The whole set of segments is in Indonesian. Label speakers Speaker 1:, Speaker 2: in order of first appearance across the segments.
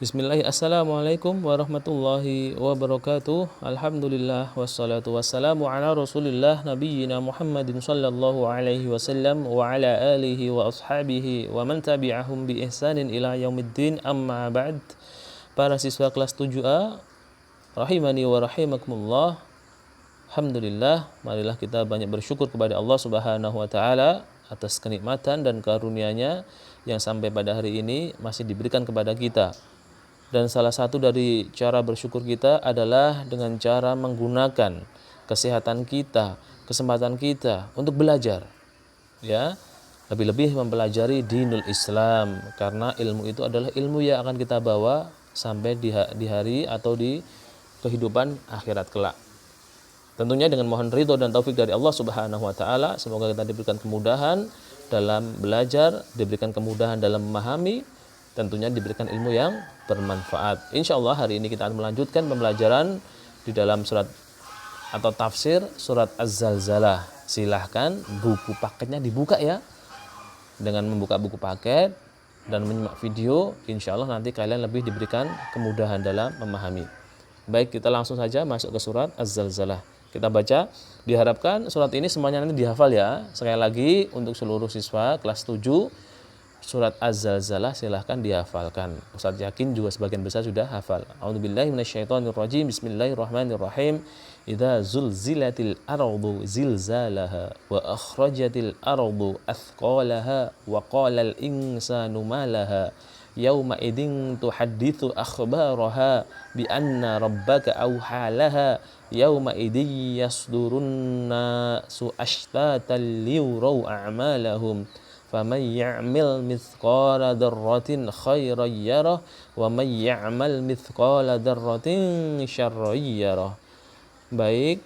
Speaker 1: Bismillahirrahmanirrahim. Assalamualaikum warahmatullahi wabarakatuh. Alhamdulillah wassalatu wassalamu ala Rasulillah nabiyyina Muhammadin sallallahu alaihi wasallam wa ala alihi wa ashabihi wa man tabi'ahum bi ihsanin ila yaumiddin. Amma ba'd. Para siswa kelas 7A rahimani wa rahimakumullah. Alhamdulillah, marilah kita banyak bersyukur kepada Allah Subhanahu wa taala atas kenikmatan dan karunia-Nya yang sampai pada hari ini masih diberikan kepada kita. Dan salah satu dari cara bersyukur kita adalah dengan cara menggunakan kesehatan kita, kesempatan kita untuk belajar. Ya, lebih-lebih mempelajari dinul Islam, karena ilmu itu adalah ilmu yang akan kita bawa sampai di hari atau di kehidupan akhirat kelak. Tentunya dengan mohon ridho dan taufik dari Allah Subhanahu wa taala, semoga kita diberikan kemudahan dalam belajar, diberikan kemudahan dalam memahami, tentunya diberikan ilmu yang bermanfaat. Insya Allah hari ini kita akan melanjutkan pembelajaran di dalam surat atau tafsir surat Az-Zalzalah. Silahkan buku paketnya dibuka ya. Dengan membuka buku paket dan menyimak video, insya Allah nanti kalian lebih diberikan kemudahan dalam memahami. Baik, kita langsung saja masuk ke surat Az-Zalzalah. Kita baca, diharapkan surat ini semuanya nanti dihafal ya. Sekali lagi untuk seluruh siswa kelas 7, surat Az-Zalzalah silahkan dihafalkan. Ustaz yakin juga sebagian besar sudah hafal. A'udzubillahi minasyaitonirrajim. Bismillahirrahmanirrahim. Idza zulzilatil ardu zilzalaha wa akhrajatil ardu athqalaha wa qalal insanu ma laha yauma idzin tuhadditsu akhbaraha bi anna rabbaka awhalaha yauma idzin yasdurun nasu ashtatan liyuraw a'malahum faman ya'mal mithqala dzarratin khairan yarah wa man ya'mal mithqala dzarratin syarran yarah. Baik,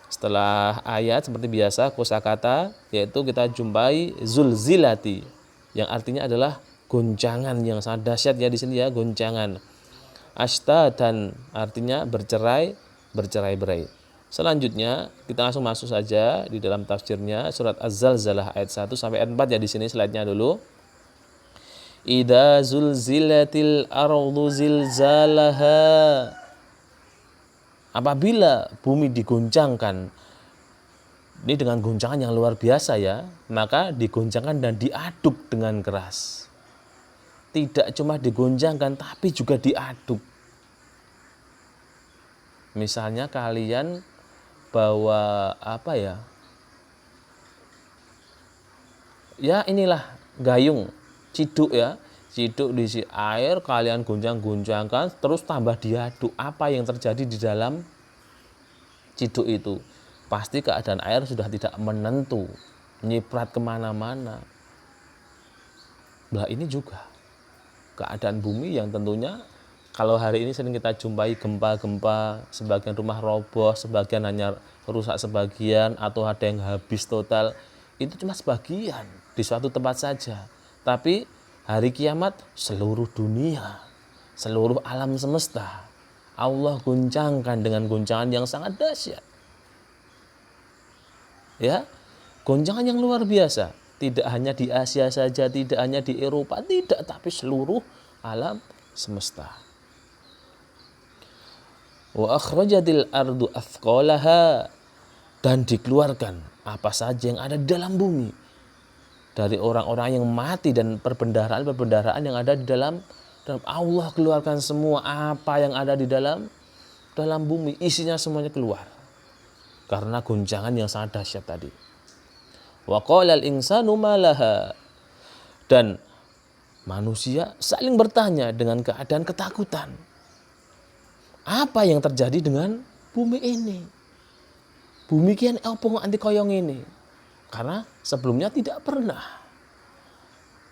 Speaker 1: setelah ayat seperti biasa kosakata yaitu kita jumpai zulzilati yang artinya adalah goncangan yang sangat dahsyat ya di sini ya, goncangan. Ashtatan artinya bercerai-berai. Selanjutnya kita langsung masuk saja di dalam tafsirnya surat Az-Zalzalah ayat 1 sampai ayat 4 ya, di sini slide-nya dulu. Idza zulzilatil ardu zilzalaha. Apabila bumi digoncangkan, ini dengan goncangan yang luar biasa ya, maka digoncangkan dan diaduk dengan keras. Tidak cuma digoncangkan tapi juga diaduk. Misalnya kalian bawa apa ya? Ya inilah gayung, ciduk ya. Ciduk diisi air, kalian goncang-goncangkan, terus tambah diaduk. Apa yang terjadi di dalam ciduk itu? Pasti keadaan air sudah tidak menentu, nyiprat kemana-mana. Nah ini juga keadaan bumi yang tentunya kalau hari ini sering kita jumpai gempa-gempa, sebagian rumah roboh, sebagian hanya rusak sebagian, atau ada yang habis total. Itu cuma sebagian di suatu tempat saja. Tapi hari kiamat seluruh dunia, seluruh alam semesta, Allah goncangkan dengan goncangan yang sangat dahsyat. Ya, goncangan yang luar biasa. Tidak hanya di Asia saja, tidak hanya di Eropa, tidak, tapi seluruh alam semesta. Wa akhrajatil ardu athqalaha, dan dikeluarkan apa saja yang ada di dalam bumi dari orang-orang yang mati dan perbendaharaan yang ada di dalam Allah keluarkan semua apa yang ada di dalam bumi, isinya semuanya keluar karena goncangan yang sangat dahsyat tadi. Wa qalal insanu ma laha, dan manusia saling bertanya dengan keadaan ketakutan. Apa yang terjadi dengan bumi ini? Bumi kian opo anti koyong ini? Karena sebelumnya tidak pernah.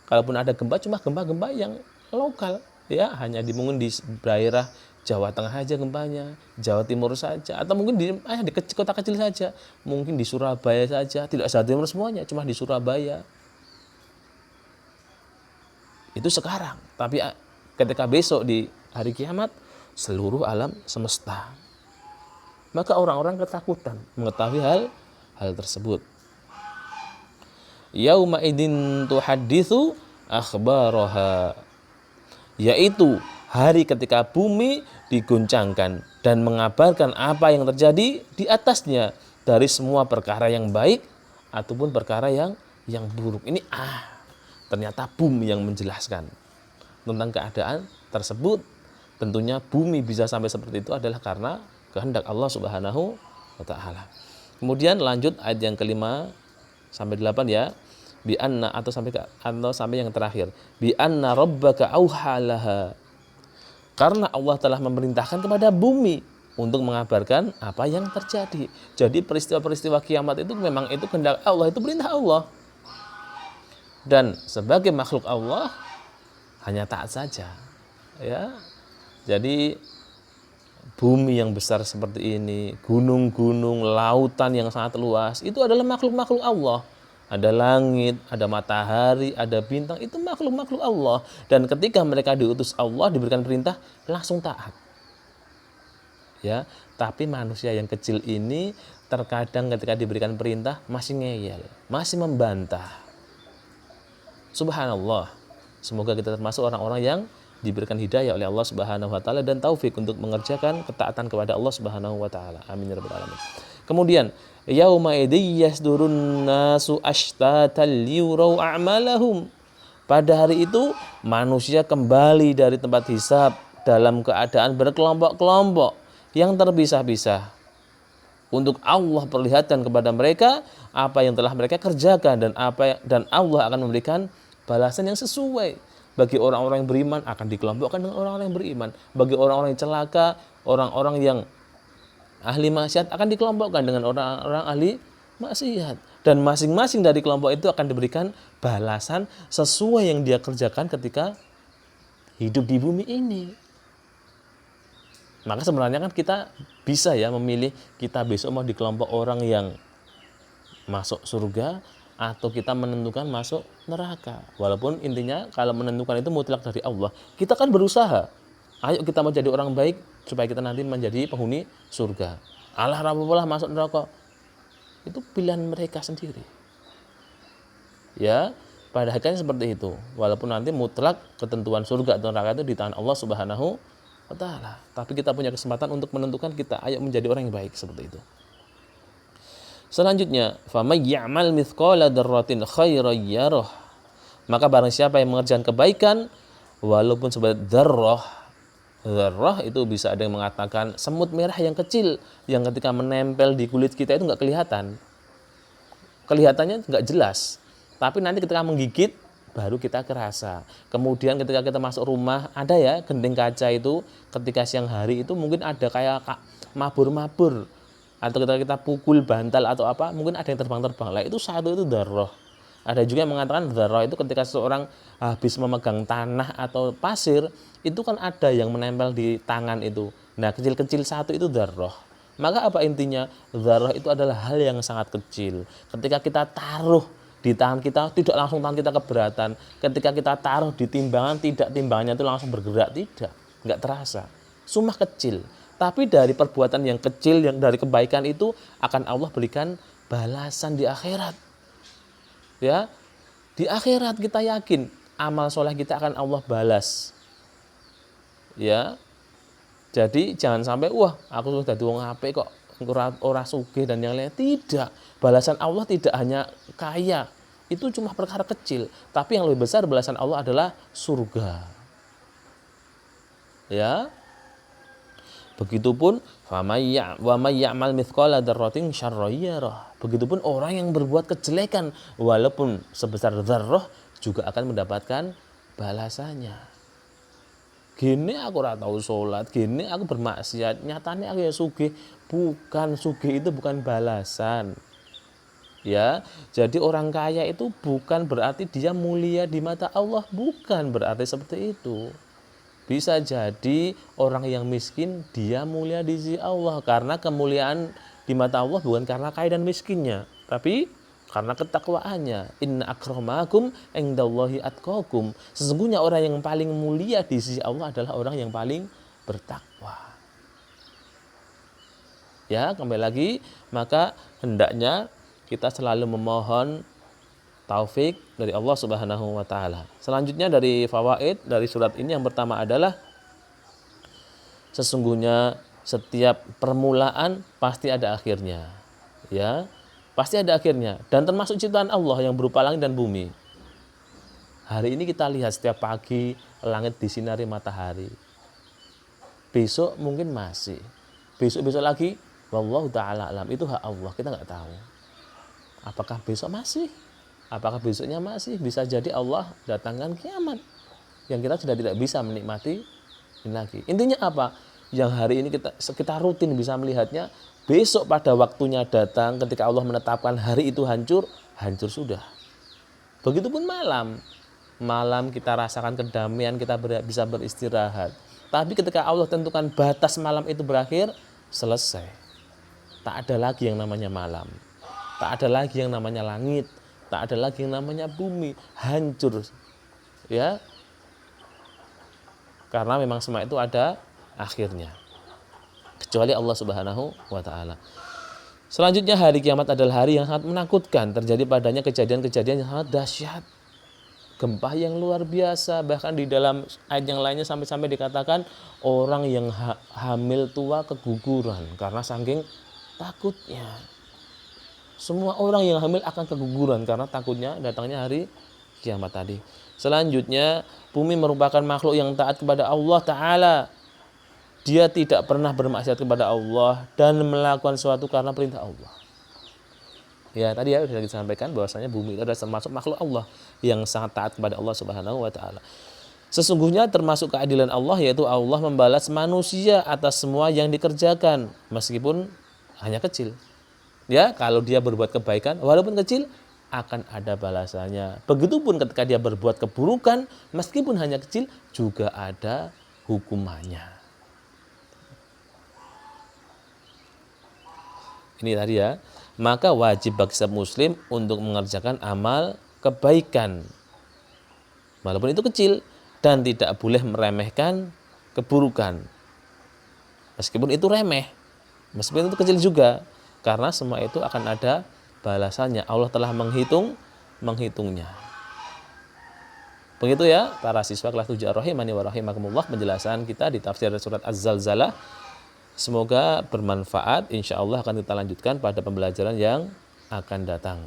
Speaker 1: Kalaupun ada gempa, cuma gempa-gempa yang lokal, ya hanya mungkin di daerah Jawa Tengah saja gempanya, Jawa Timur saja, atau mungkin di kota kecil saja, mungkin di Surabaya saja, tidak Jawa Timur semuanya, cuma di Surabaya. Itu sekarang, tapi ketika besok di hari kiamat, seluruh alam semesta. Maka orang-orang ketakutan mengetahui hal tersebut. Yauma idzin tuhadditsu akhbaraha, yaitu hari ketika bumi diguncangkan dan mengabarkan apa yang terjadi di atasnya dari semua perkara yang baik ataupun perkara yang buruk. Ini ternyata bumi yang menjelaskan tentang keadaan tersebut. Tentunya bumi bisa sampai seperti itu adalah karena kehendak Allah Subhanahu wa taala. Kemudian lanjut ayat yang kelima sampai 8 ya. Bi anna atau sampai yang terakhir. Bi anna rabbaka auhalaha. Karena Allah telah memerintahkan kepada bumi untuk mengabarkan apa yang terjadi. Jadi peristiwa-peristiwa kiamat itu memang itu kehendak Allah, itu perintah Allah. Dan sebagai makhluk Allah hanya taat saja. Ya. Jadi bumi yang besar seperti ini, gunung-gunung, lautan yang sangat luas, itu adalah makhluk-makhluk Allah. Ada langit, ada matahari, ada bintang, itu makhluk-makhluk Allah. Dan ketika mereka diutus Allah, diberikan perintah, langsung taat. Ya, tapi manusia yang kecil ini terkadang ketika diberikan perintah masih ngeyel, masih membantah. Subhanallah. Semoga kita termasuk orang-orang yang diberikan hidayah oleh Allah Subhanahu wa taala dan taufik untuk mengerjakan ketaatan kepada Allah Subhanahu wa taala. Amin ya rabbal alamin. Kemudian, yauma idzi yasdurun nasu ashtatan liyurau a'malahum. Pada hari itu manusia kembali dari tempat hisab dalam keadaan berkelompok-kelompok yang terpisah-pisah. Untuk Allah perlihatkan kepada mereka apa yang telah mereka kerjakan dan Allah akan memberikan balasan yang sesuai. Bagi orang-orang yang beriman akan dikelompokkan dengan orang-orang yang beriman. Bagi orang-orang yang celaka, orang-orang yang ahli maksiat akan dikelompokkan dengan orang-orang ahli maksiat. Dan masing-masing dari kelompok itu akan diberikan balasan sesuai yang dia kerjakan ketika hidup di bumi ini. Maka sebenarnya kan kita bisa ya memilih kita besok mau di kelompok orang yang masuk surga atau kita menentukan masuk neraka. Walaupun intinya kalau menentukan itu mutlak dari Allah. Kita kan berusaha. Ayo kita mau jadi orang baik supaya kita nanti menjadi penghuni surga. Allah rabbullah masuk neraka. Itu pilihan mereka sendiri. Ya, pada hakikatnya seperti itu. Walaupun nanti mutlak ketentuan surga atau neraka itu di tangan Allah Subhanahu wa taala. Tapi kita punya kesempatan untuk menentukan kita ayo menjadi orang yang baik seperti itu. Selanjutnya, faman ya'mal mithqala dzarratin khairan yarah. Maka barang siapa yang mengerjakan kebaikan walaupun sebagai dzarrah. Dzarrah itu bisa ada yang mengatakan semut merah yang kecil yang ketika menempel di kulit kita itu enggak kelihatan. Kelihatannya enggak jelas. Tapi nanti ketika menggigit baru kita kerasa. Kemudian ketika kita masuk rumah ada ya gending kaca itu ketika siang hari itu mungkin ada kayak mabur-mabur. Atau ketika kita pukul bantal atau apa, mungkin ada yang terbang-terbang. Lah itu satu itu dzarrah. Ada juga yang mengatakan dzarrah itu ketika seseorang habis memegang tanah atau pasir, itu kan ada yang menempel di tangan itu. Nah, kecil-kecil satu itu dzarrah. Maka apa intinya? Dzarrah itu adalah hal yang sangat kecil. Ketika kita taruh di tangan kita, tidak langsung tangan kita keberatan. Ketika kita taruh di timbangan, tidak timbangannya itu langsung bergerak, tidak. Enggak terasa. Cuma kecil. Tapi dari perbuatan yang kecil, yang dari kebaikan itu akan Allah berikan balasan di akhirat. Ya, di akhirat kita yakin amal soleh kita akan Allah balas. Ya, jadi jangan sampai aku sudah wong apik kok ora sugih dan yang lain. Tidak, balasan Allah tidak hanya kaya, itu cuma perkara kecil. Tapi yang lebih besar balasan Allah adalah surga. Ya. Begitupun wa may ya'mal mithqala dzarratin syarran yarah. Begitupun orang yang berbuat kejelekan walaupun sebesar dzarrah juga akan mendapatkan balasannya. Gini aku ora tahu salat, gini aku bermaksiat, nyatanya aku ya sugih. Bukan, sugih itu bukan balasan. Ya, jadi orang kaya itu bukan berarti dia mulia di mata Allah, bukan berarti seperti itu. Bisa jadi orang yang miskin dia mulia di sisi Allah karena kemuliaan di mata Allah bukan karena kaya dan miskinnya, tapi karena ketakwaannya. Inna akramakum indallahi atqakum. Sesungguhnya orang yang paling mulia di sisi Allah adalah orang yang paling bertakwa. Ya, kembali lagi, maka hendaknya kita selalu memohon taufik dari Allah Subhanahu wa taala. Selanjutnya dari fawaid dari surat ini yang pertama adalah Sesungguhnya setiap permulaan pasti ada akhirnya. Ya, pasti ada akhirnya. Dan termasuk ciptaan Allah yang berupa langit dan bumi. Hari ini kita lihat setiap pagi langit disinari matahari. Besok mungkin masih. Besok-besok lagi, wallahu ta'ala alam. Itu hak Allah, kita nggak tahu. Apakah besok masih? Apakah besoknya masih? Bisa jadi Allah datangkan kiamat yang kita sudah tidak bisa menikmati ini lagi. Intinya apa? Yang hari ini kita rutin bisa melihatnya, besok pada waktunya datang ketika Allah menetapkan hari itu hancur, hancur sudah. Begitupun malam. Malam kita rasakan kedamaian, kita bisa beristirahat. Tapi ketika Allah tentukan batas malam itu berakhir, selesai. Tak ada lagi yang namanya malam. Tak ada lagi yang namanya langit. Tak ada lagi yang namanya bumi. Hancur. Ya. Karena memang semua itu ada akhirnya. Kecuali Allah Subhanahu wa taala. Selanjutnya hari kiamat adalah hari yang sangat menakutkan. Terjadi padanya kejadian-kejadian yang sangat dahsyat. Gempa yang luar biasa. Bahkan di dalam ayat yang lainnya sampai-sampai dikatakan orang yang hamil tua keguguran karena saking takutnya. Semua orang yang hamil akan keguguran karena takutnya datangnya hari kiamat tadi. Selanjutnya, bumi merupakan makhluk yang taat kepada Allah Ta'ala. Dia tidak pernah bermaksiat kepada Allah dan melakukan sesuatu karena perintah Allah. Ya, tadi ya sudah disampaikan bahwasanya bumi itu adalah termasuk makhluk Allah yang sangat taat kepada Allah Subhanahu wa taala. Sesungguhnya termasuk keadilan Allah yaitu Allah membalas manusia atas semua yang dikerjakan meskipun hanya kecil. Ya, kalau dia berbuat kebaikan walaupun kecil akan ada balasannya. Begitupun ketika dia berbuat keburukan meskipun hanya kecil juga ada hukumannya. Ini tadi ya. Maka wajib bagi setiap muslim untuk mengerjakan amal kebaikan walaupun itu kecil dan tidak boleh meremehkan keburukan. Meskipun itu remeh, meskipun itu kecil juga. Karena semua itu akan ada balasannya. Allah telah menghitungnya. Begitu ya para siswa kelas 7 rahimani wa rahimakumullah penjelasan kita di tafsir surat Az-Zalzalah. Semoga bermanfaat. Insya Allah akan kita lanjutkan pada pembelajaran yang akan datang.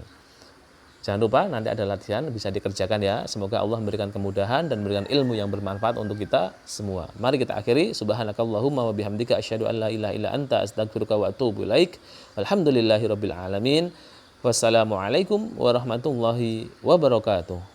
Speaker 1: Jangan lupa nanti ada latihan bisa dikerjakan ya. Semoga Allah memberikan kemudahan dan memberikan ilmu yang bermanfaat untuk kita semua. Mari kita akhiri. Subhanakallahumma wa bihamdika asyhadu an la ilaha illa anta astaghfiruka wa atubu ilaik. Alhamdulillahirabbil alamin. Wassalamualaikum warahmatullahi wabarakatuh.